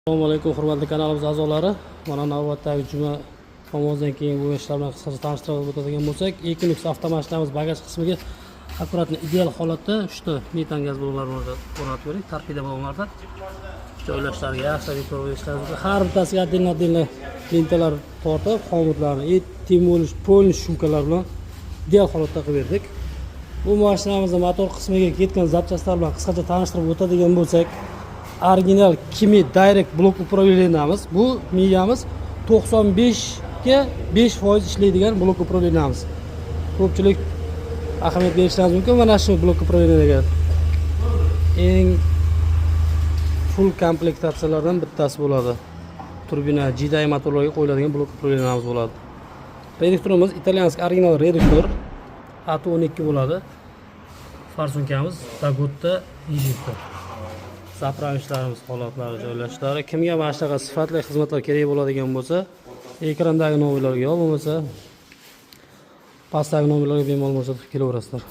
Assalomu alaykum hurmatli kanalimiz a'zolari. Mana navbatdagi juma namozdan keyin bu ishlar bilan qisqacha tanishtirib o'tadigan bo'lsak, Equinox avtomashinamiz bagaj qismiga akkuratni ideal holatda 3 ta metan gaz ballonlarini o'rnatib berdik. Tarkibida ballonlarda joylashlarga yaxshilab ko'rib har bittasiga отдельно lentalar tortib, xomutlarni, temolish, polnish shumkalar bilan ideal holatda qilib berdik. Bu mashinamizning motor qismiga ketgan zapchastlar bilan qisqacha tanishtirib o'tadigan bo'lsak, original Kimi Direct blok upravleniyamiz. Bu miyamiz 95 ga 5% ishlaydigan blok upravleniyamiz. Ko'pchilik ahamiyat berishingiz mumkin mana shu blok upravleniyaga. Eng full komplektatsiyalardan bittasi bo'ladi. Turbina GDI motorlarga qo'yiladigan blok upravleniyamiz bo'ladi. Reduktorimiz italyanskiy original reduktor AT12 bo'ladi. Farsunkamiz Dagutta Egyptda. Zapravishlarimiz holatlari joylashlari. Kimga mana shunaqa sifatli xizmatlar kerak bo'ladigan bo'lsa, ekrandagi nomerlarga yo bo'lmasa pastdagi nomerlarga bemalol murojaat qilib kelaverasizlar.